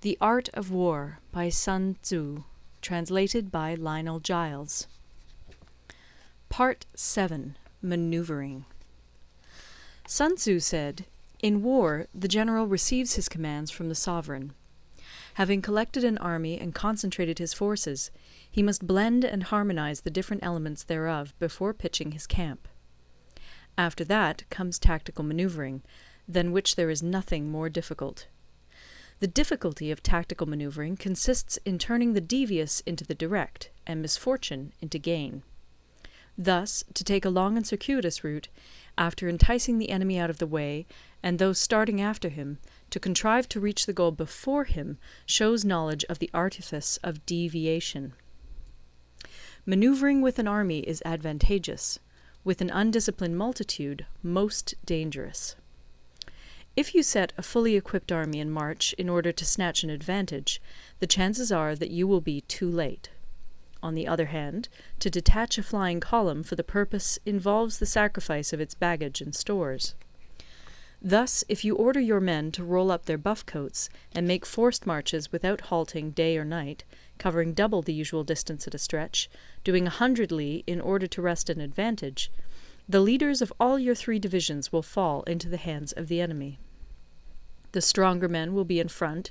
The Art of War by Sun Tzu, translated by Lionel Giles. Part 7. Maneuvering. Sun Tzu said, "In war, the general receives his commands from the sovereign. Having collected an army and concentrated his forces, he must blend and harmonize the different elements thereof before pitching his camp. After that comes tactical maneuvering, than which there is nothing more difficult. The difficulty of tactical maneuvering consists in turning the devious into the direct, and misfortune into gain. Thus, to take a long and circuitous route, after enticing the enemy out of the way, and those starting after him, to contrive to reach the goal before him, shows knowledge of the artifice of deviation. Maneuvering with an army is advantageous, with an undisciplined multitude most dangerous. If you set a fully equipped army in march in order to snatch an advantage, the chances are that you will be too late. On the other hand, to detach a flying column for the purpose involves the sacrifice of its baggage and stores. Thus, if you order your men to roll up their buff coats and make forced marches without halting day or night, covering double the usual distance at a stretch, doing 100 li in order to wrest an advantage, the leaders of all your 3 divisions will fall into the hands of the enemy. The stronger men will be in front,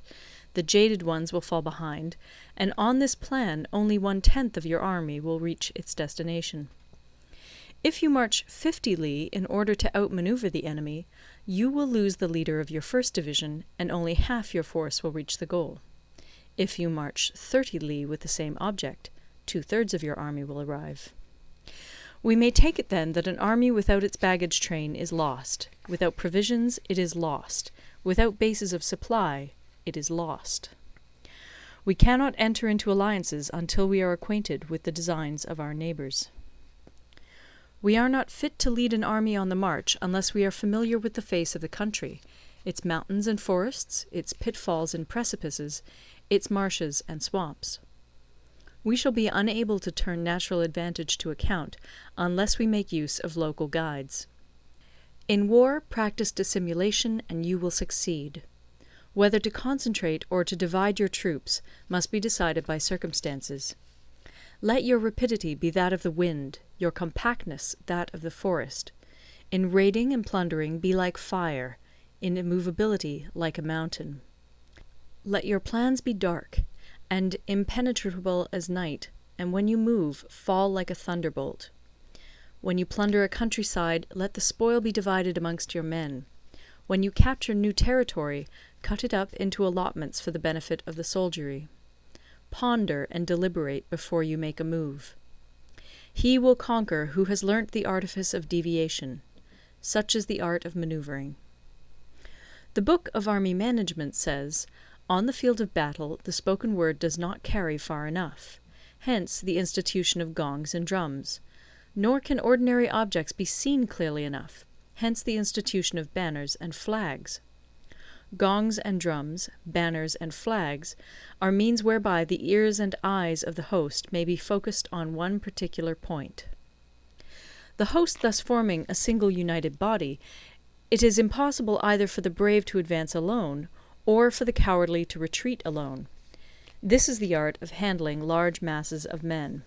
the jaded ones will fall behind, and on this plan only 1/10 of your army will reach its destination. If you march 50 li in order to outmaneuver the enemy, you will lose the leader of your first division, and only half your force will reach the goal. If you march 30 li with the same object, 2/3 of your army will arrive. We may take it then that an army without its baggage train is lost. Without provisions, it is lost. Without bases of supply, it is lost. We cannot enter into alliances until we are acquainted with the designs of our neighbours. We are not fit to lead an army on the march unless we are familiar with the face of the country, its mountains and forests, its pitfalls and precipices, its marshes and swamps. We shall be unable to turn natural advantage to account unless we make use of local guides. In war, practice dissimulation and you will succeed. Whether to concentrate or to divide your troops must be decided by circumstances. Let your rapidity be that of the wind, your compactness that of the forest. In raiding and plundering be like fire, in immovability like a mountain. Let your plans be dark, and impenetrable as night, and when you move, fall like a thunderbolt. When you plunder a countryside, let the spoil be divided amongst your men. When you capture new territory, cut it up into allotments for the benefit of the soldiery. Ponder and deliberate before you make a move. He will conquer who has learnt the artifice of deviation. Such is the art of maneuvering. The Book of Army Management says, "On the field of battle, the spoken word does not carry far enough. Hence the institution of gongs and drums. Nor can ordinary objects be seen clearly enough. Hence the institution of banners and flags. Gongs and drums, banners and flags, are means whereby the ears and eyes of the host may be focused on one particular point. The host thus forming a single united body, it is impossible either for the brave to advance alone, or for the cowardly to retreat alone. This is the art of handling large masses of men.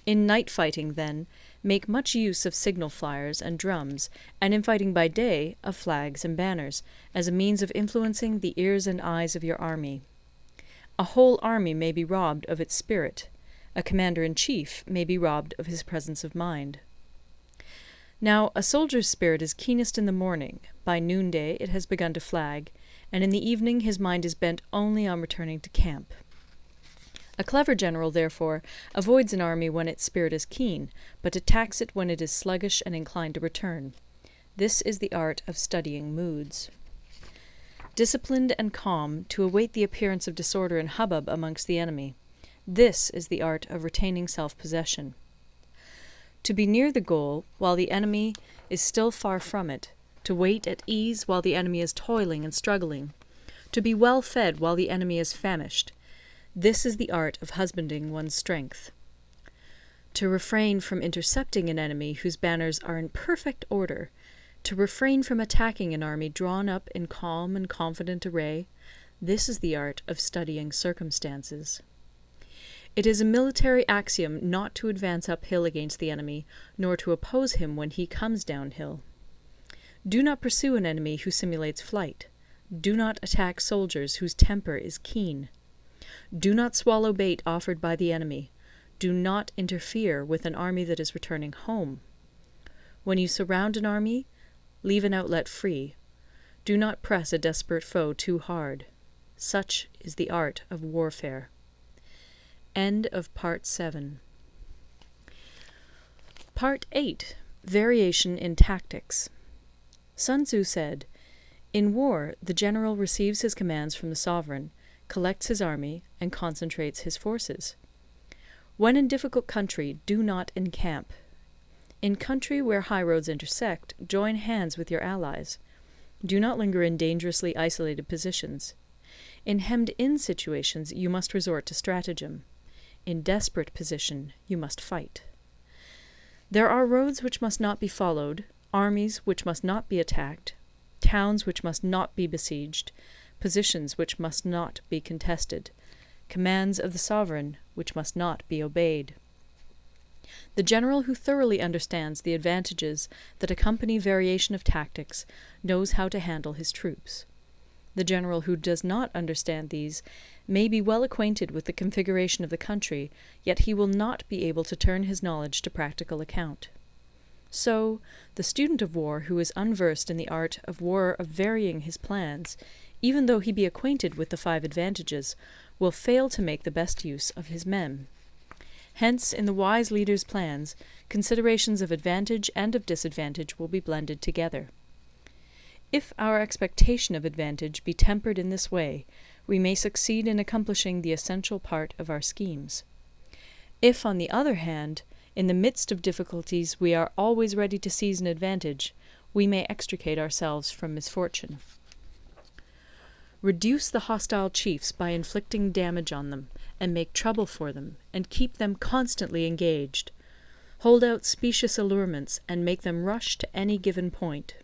In night fighting, then, make much use of signal flyers and drums, and in fighting by day, of flags and banners, as a means of influencing the ears and eyes of your army. A whole army may be robbed of its spirit. A commander-in-chief may be robbed of his presence of mind. Now, a soldier's spirit is keenest in the morning, by noonday it has begun to flag, and in the evening his mind is bent only on returning to camp. A clever general, therefore, avoids an army when its spirit is keen, but attacks it when it is sluggish and inclined to return. This is the art of studying moods. Disciplined and calm, to await the appearance of disorder and hubbub amongst the enemy. This is the art of retaining self-possession. To be near the goal while the enemy is still far from it, to wait at ease while the enemy is toiling and struggling, to be well fed while the enemy is famished. This is the art of husbanding one's strength. To refrain from intercepting an enemy whose banners are in perfect order, to refrain from attacking an army drawn up in calm and confident array, This is the art of studying circumstances. It is a military axiom not to advance uphill against the enemy, nor to oppose him when he comes downhill. Do not pursue an enemy who simulates flight. Do not attack soldiers whose temper is keen. Do not swallow bait offered by the enemy. Do not interfere with an army that is returning home. When you surround an army, leave an outlet free. Do not press a desperate foe too hard. Such is the art of warfare. End of Part 7. Part 8. Variation in Tactics. Sun Tzu said, "In war, the general receives his commands from the sovereign, collects his army, and concentrates his forces. When in difficult country, do not encamp. In country where high roads intersect, join hands with your allies. Do not linger in dangerously isolated positions. In hemmed-in situations, you must resort to stratagem. In desperate position, you must fight. There are roads which must not be followed, armies which must not be attacked, towns which must not be besieged, positions which must not be contested, commands of the sovereign which must not be obeyed." The general who thoroughly understands the advantages that accompany variation of tactics knows how to handle his troops. The general who does not understand these may be well acquainted with the configuration of the country, yet he will not be able to turn his knowledge to practical account. So, the student of war who is unversed in the art of war of varying his plans, even though he be acquainted with the 5 advantages, will fail to make the best use of his men. Hence, in the wise leader's plans, considerations of advantage and of disadvantage will be blended together. If our expectation of advantage be tempered in this way, we may succeed in accomplishing the essential part of our schemes. If, on the other hand, in the midst of difficulties we are always ready to seize an advantage, we may extricate ourselves from misfortune. Reduce the hostile chiefs by inflicting damage on them, and make trouble for them, and keep them constantly engaged. Hold out specious allurements, and make them rush to any given point.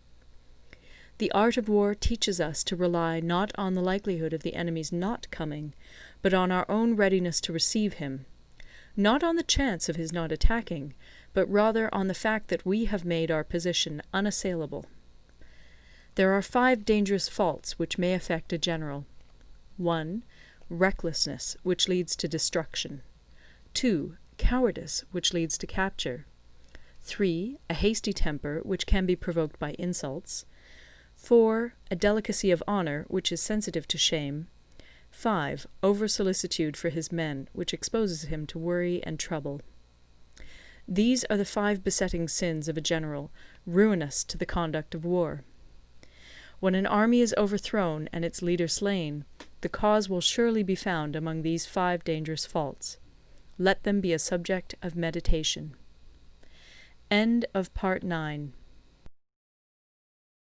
The art of war teaches us to rely not on the likelihood of the enemy's not coming, but on our own readiness to receive him, not on the chance of his not attacking, but rather on the fact that we have made our position unassailable. There are 5 dangerous faults which may affect a general. 1. Recklessness, which leads to destruction. 2. Cowardice, which leads to capture. 3. A hasty temper, which can be provoked by insults. 4. A delicacy of honour, which is sensitive to shame. 5. Over-solicitude for his men, which exposes him to worry and trouble. These are the 5 besetting sins of a general, ruinous to the conduct of war. When an army is overthrown and its leader slain, the cause will surely be found among these 5 dangerous faults. Let them be a subject of meditation. End of Part 9.